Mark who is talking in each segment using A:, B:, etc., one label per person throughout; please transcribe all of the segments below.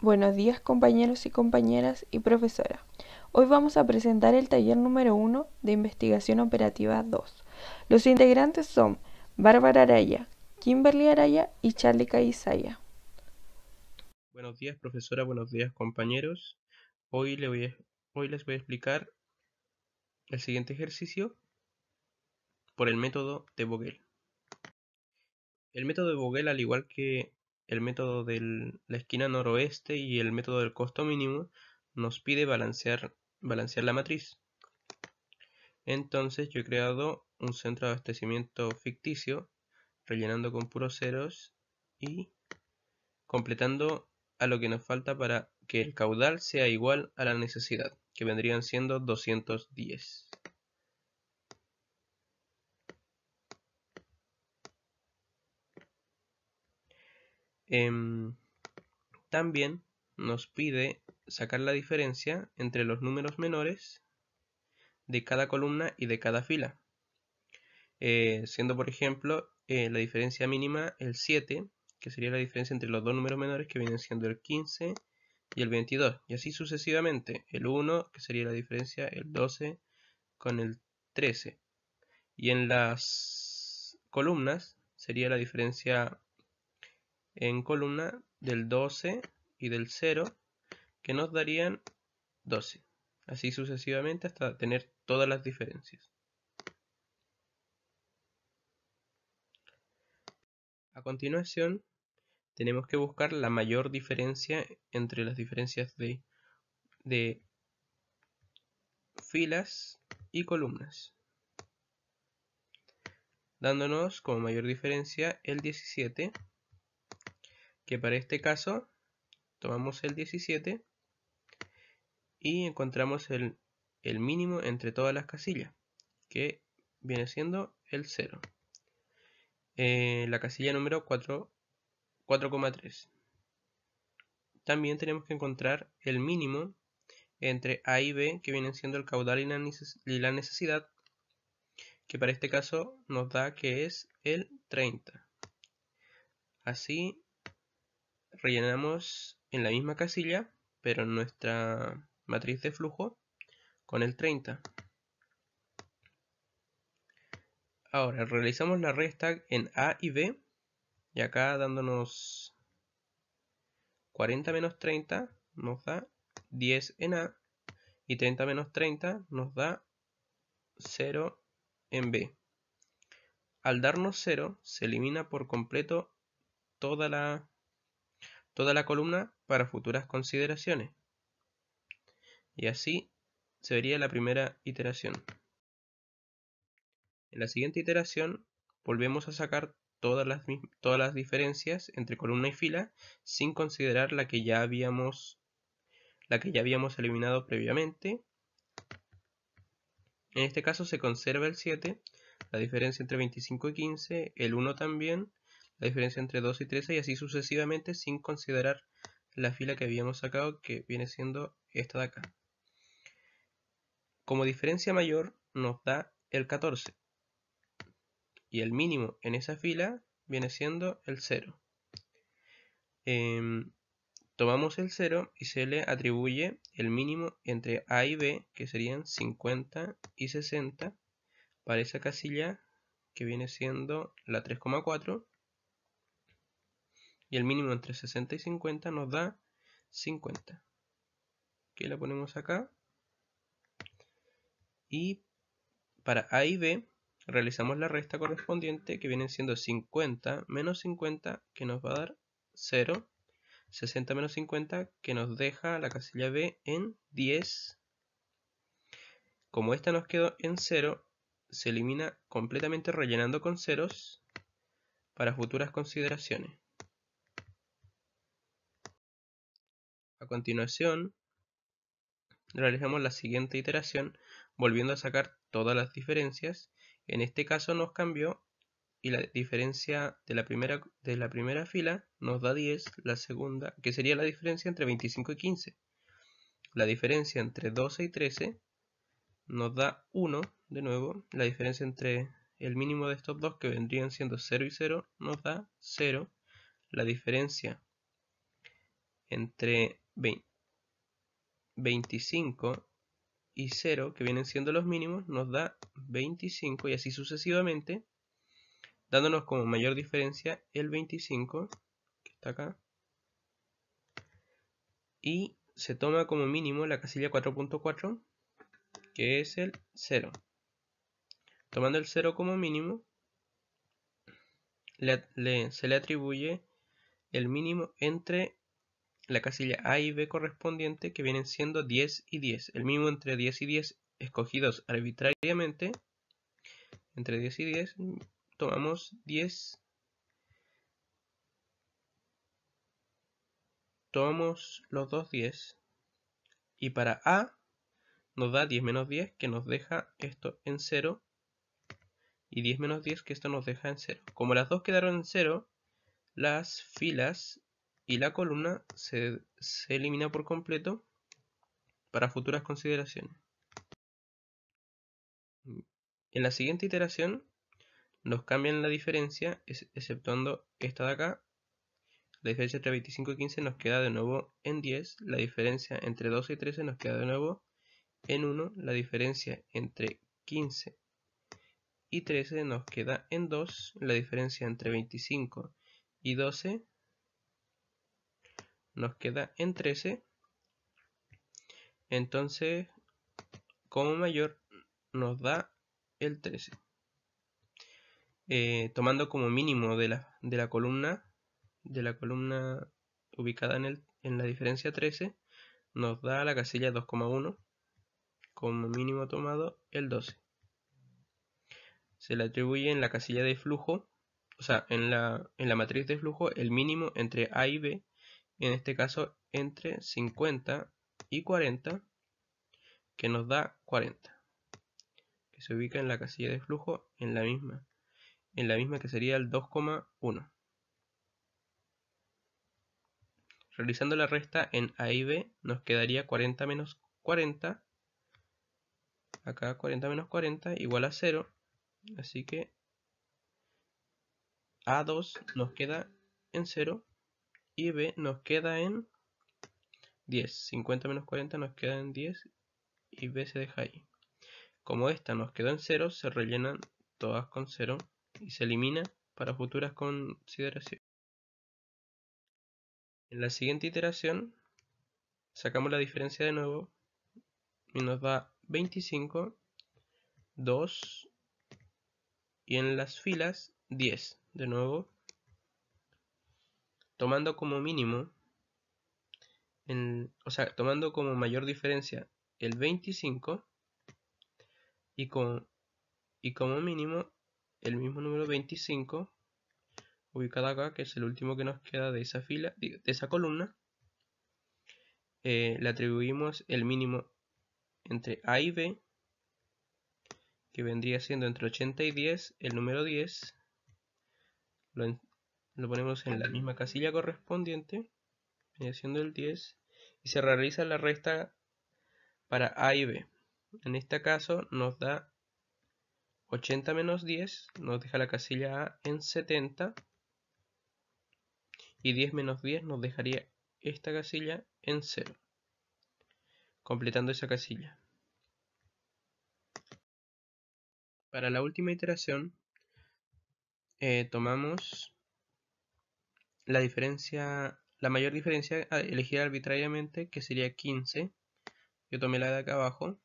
A: Buenos días compañeros y compañeras y profesora. Hoy vamos a presentar el taller número 1 de Investigación Operativa 2. Los integrantes son Bárbara Araya, Kimberly Araya y Charlie Caizaya.
B: Buenos días profesora, buenos días compañeros. Hoy les voy a explicar el siguiente ejercicio por el método de Vogel. El método de Vogel, al igual que el método de la esquina noroeste y el método del costo mínimo, nos pide balancear la matriz. Entonces yo he creado un centro de abastecimiento ficticio, rellenando con puros ceros y completando a lo que nos falta para que el caudal sea igual a la necesidad, que vendrían siendo 210. También nos pide sacar la diferencia entre los números menores de cada columna y de cada fila, siendo por ejemplo la diferencia mínima el 7, que sería la diferencia entre los dos números menores, que vienen siendo el 15 y el 22, y así sucesivamente. El 1, que sería la diferencia el 12 con el 13, y en las columnas sería la diferencia en columna del 12 y del 0, que nos darían 12, así sucesivamente hasta tener todas las diferencias. A continuación tenemos que buscar la mayor diferencia entre las diferencias de filas y columnas, dándonos como mayor diferencia el 17, que para este caso tomamos el 17 y encontramos el mínimo entre todas las casillas, que viene siendo el 0. La casilla número 4,3. También tenemos que encontrar el mínimo entre A y B, que vienen siendo el caudal y la necesidad, que para este caso nos da que es el 30. Así rellenamos en la misma casilla, pero en nuestra matriz de flujo, con el 30. Ahora realizamos la resta en A y B, y acá dándonos 40 menos 30 nos da 10 en A, y 30 menos 30 nos da 0 en B. Al darnos 0, se elimina por completo toda la columna para futuras consideraciones. Y así se vería la primera iteración. En la siguiente iteración volvemos a sacar todas las diferencias entre columna y fila, sin considerar la que ya habíamos eliminado previamente. En este caso se conserva el 7, la diferencia entre 25 y 15, el 1 también, la diferencia entre 2 y 13, y así sucesivamente, sin considerar la fila que habíamos sacado, que viene siendo esta de acá. Como diferencia mayor nos da el 14, y el mínimo en esa fila viene siendo el 0. Tomamos el 0 y se le atribuye el mínimo entre A y B, que serían 50 y 60, para esa casilla, que viene siendo la 3,4, y el mínimo entre 60 y 50 nos da 50, que la ponemos acá. Y para A y B realizamos la resta correspondiente, que viene siendo 50 menos 50, que nos va a dar 0, 60 menos 50, que nos deja la casilla B en 10. Como esta nos quedó en 0, se elimina completamente rellenando con ceros para futuras consideraciones. A continuación realizamos la siguiente iteración, volviendo a sacar todas las diferencias. En este caso nos cambió, y la diferencia de la primera fila nos da 10, la segunda, que sería la diferencia entre 25 y 15. La diferencia entre 12 y 13 nos da 1, de nuevo. La diferencia entre el mínimo de estos dos, que vendrían siendo 0 y 0, nos da 0. La diferencia entre 25 y 0, que vienen siendo los mínimos, nos da 25 y así sucesivamente, dándonos como mayor diferencia el 25, que está acá, y se toma como mínimo la casilla 4.4, que es el 0. Tomando el 0 como mínimo, se le atribuye el mínimo entre la casilla A y B correspondiente, que vienen siendo 10 y 10. El mínimo entre 10 y 10 escogidos arbitrariamente. Entre 10 y 10 tomamos 10. Tomamos los dos 10. Y para A nos da 10 menos 10, que nos deja esto en 0. Y 10 menos 10, que esto nos deja en 0. Como las dos quedaron en 0, las filas y la columna se elimina por completo para futuras consideraciones. En la siguiente iteración nos cambian la diferencia, exceptuando esta de acá. La diferencia entre 25 y 15 nos queda de nuevo en 10. La diferencia entre 12 y 13 nos queda de nuevo en 1. La diferencia entre 15 y 13 nos queda en 2. La diferencia entre 25 y 12 nos queda en 13. Entonces, como mayor nos da el 13. Tomando como mínimo de la columna ubicada en la diferencia 13, nos da la casilla 2,1, como mínimo tomado el 12. Se le atribuye en la casilla de flujo, o sea, en la matriz de flujo, el mínimo entre A y B, en este caso entre 50 y 40, que nos da 40, que se ubica en la casilla de flujo en la misma que sería el 2,1. Realizando la resta en A y B nos quedaría 40 menos 40, acá 40 menos 40 igual a 0, así que A2 nos queda en 0 y B nos queda en 10. 50 menos 40 nos queda en 10 y B se deja ahí. Como esta nos quedó en 0, se rellenan todas con 0 y se elimina para futuras consideraciones. En la siguiente iteración sacamos la diferencia de nuevo y nos da 25, 2 y en las filas 10 de nuevo, tomando como mínimo, tomando como mayor diferencia el 25 y como mínimo el mismo número 25 ubicado acá, que es el último que nos queda de esa fila, de esa columna. Le atribuimos el mínimo entre A y B, que vendría siendo entre 80 y 10, el número 10. Lo ponemos en la misma casilla correspondiente, viene siendo el 10, y se realiza la resta para A y B. En este caso nos da 80 menos 10, nos deja la casilla A en 70, y 10 menos 10 nos dejaría esta casilla en 0, completando esa casilla. Para la última iteración tomamos la mayor diferencia a elegir arbitrariamente, que sería 15. Yo tomé la de acá abajo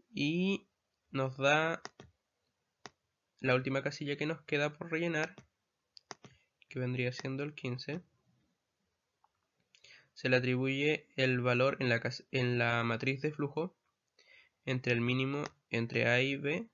B: y nos da la última casilla que nos queda por rellenar, que vendría siendo el 15. Se le atribuye el valor en la matriz de flujo entre el mínimo entre A y B,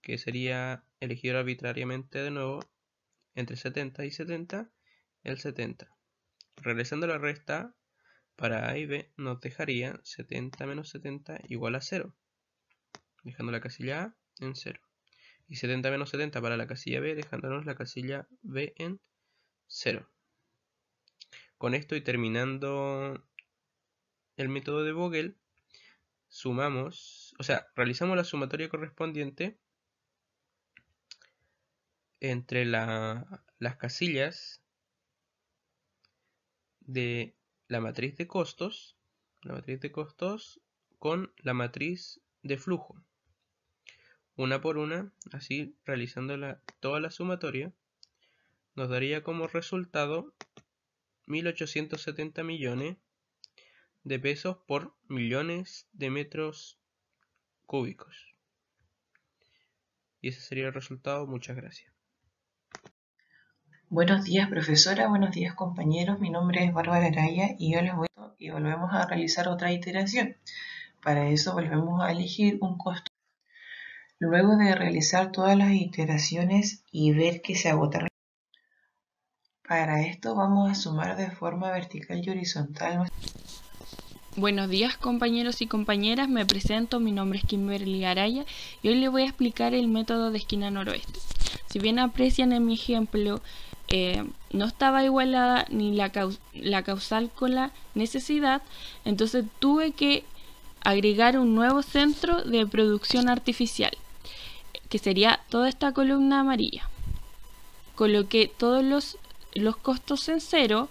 B: que sería elegido arbitrariamente de nuevo entre 70 y 70, el 70. Realizando la resta para A y B nos dejaría 70 menos 70 igual a 0, dejando la casilla A en 0. Y 70 menos 70 para la casilla B, dejándonos la casilla B en 0. Con esto y terminando el método de Vogel, realizamos la sumatoria correspondiente entre las casillas de la matriz de costos con la matriz de flujo, una por una, así realizando toda la sumatoria, nos daría como resultado 1.870 millones de pesos por millones de metros cúbicos. Y ese sería el resultado. Muchas gracias.
C: Buenos días, profesora. Buenos días, compañeros. Mi nombre es Bárbara Araya y yo les voy y volvemos a realizar otra iteración. Para eso volvemos a elegir un costo. Luego de realizar todas las iteraciones y ver que se agotaron, para esto vamos a sumar de forma vertical y horizontal.
A: Buenos días, compañeros y compañeras, me presento, mi nombre es Kimberly Araya y hoy les voy a explicar el método de esquina noroeste. Si bien aprecian en mi ejemplo, no estaba igualada ni la causal con la necesidad, entonces tuve que agregar un nuevo centro de producción artificial, que sería toda esta columna amarilla. Coloqué todos los costos en 0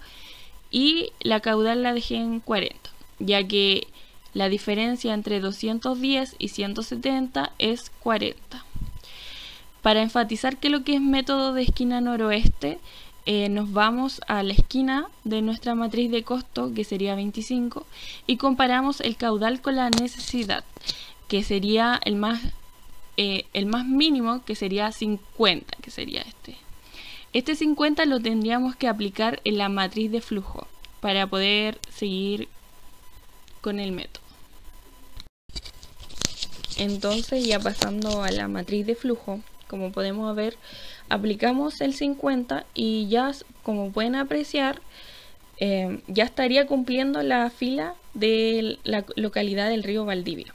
A: y la caudal la dejé en 40, ya que la diferencia entre 210 y 170 es 40. Para enfatizar que lo que es método de esquina noroeste, nos vamos a la esquina de nuestra matriz de costo, que sería 25, y comparamos el caudal con la necesidad, que sería el más mínimo, que sería 50, que sería este. Este 50 lo tendríamos que aplicar en la matriz de flujo para poder seguir con el método. Entonces, ya pasando a la matriz de flujo, como podemos ver, aplicamos el 50 y ya, como pueden apreciar, ya estaría cumpliendo la fila de la localidad del río Valdivia.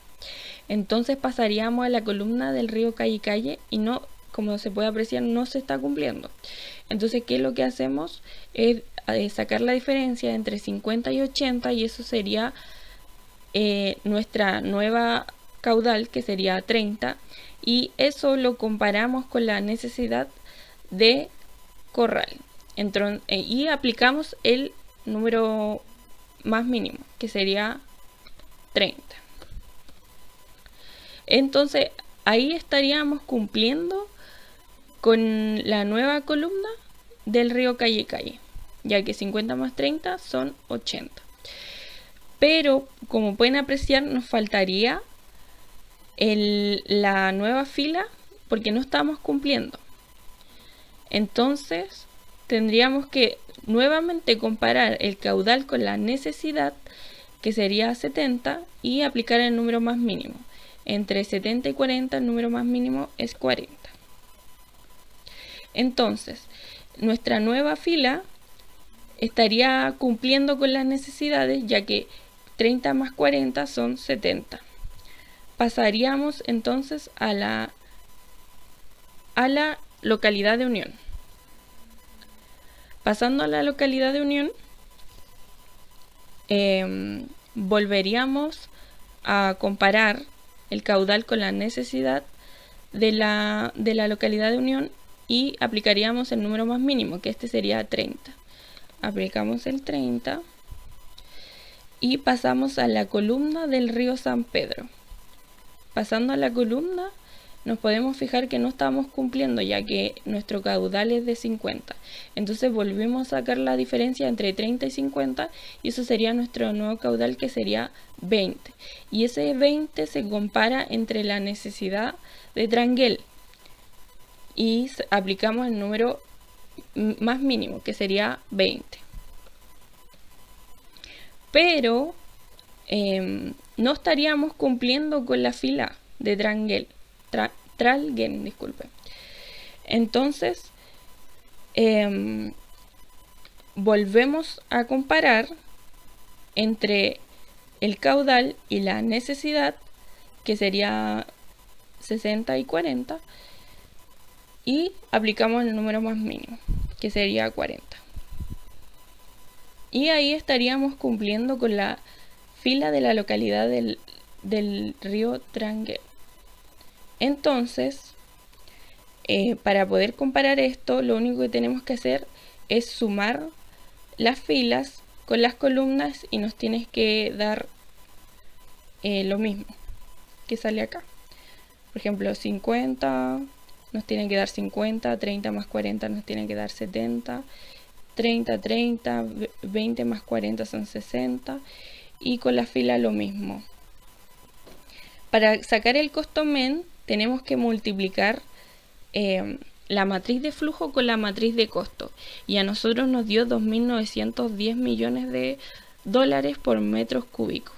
A: Entonces pasaríamos a la columna del río Calle Calle y no, como se puede apreciar, no se está cumpliendo. Entonces, ¿qué es lo que hacemos? Es sacar la diferencia entre 50 y 80 y eso sería nuestra nueva caudal, que sería 30, y eso lo comparamos con la necesidad de corral y aplicamos el número más mínimo, que sería 30. Entonces ahí estaríamos cumpliendo con la nueva columna del río Calle Calle, ya que 50 más 30 son 80. Pero como pueden apreciar, nos faltaría la nueva fila porque no estamos cumpliendo. Entonces tendríamos que nuevamente comparar el caudal con la necesidad, que sería 70, y aplicar el número más mínimo. Entre 70 y 40 el número más mínimo es 40. Entonces nuestra nueva fila estaría cumpliendo con las necesidades, ya que 30 más 40 son 70. Pasaríamos entonces a la localidad de unión. Pasando a la localidad de unión, volveríamos a comparar el caudal con la necesidad de la localidad de unión y aplicaríamos el número más mínimo, que este sería 30. Aplicamos el 30 y pasamos a la columna del río San Pedro. Pasando a la columna, nos podemos fijar que no estamos cumpliendo, ya que nuestro caudal es de 50. Entonces volvemos a sacar la diferencia entre 30 y 50 y eso sería nuestro nuevo caudal, que sería 20. Y ese 20 se compara entre la necesidad de Tranguel y aplicamos el número más mínimo, que sería 20. Pero no estaríamos cumpliendo con la fila de Tralgen, disculpe. Entonces volvemos a comparar entre el caudal y la necesidad, que sería 60 y 40, y aplicamos el número más mínimo, que sería 40. Y ahí estaríamos cumpliendo con la fila de la localidad del río Tranguel. Entonces, para poder comparar esto, lo único que tenemos que hacer es sumar las filas con las columnas y nos tienes que dar lo mismo que sale acá. Por ejemplo, 50 nos tienen que dar 50, 30 más 40 nos tienen que dar 70, 30, 30, 20 más 40 son 60, y con la fila lo mismo. Para sacar el costo men tenemos que multiplicar la matriz de flujo con la matriz de costo, y a nosotros nos dio 2.910 millones de dólares por metros cúbicos.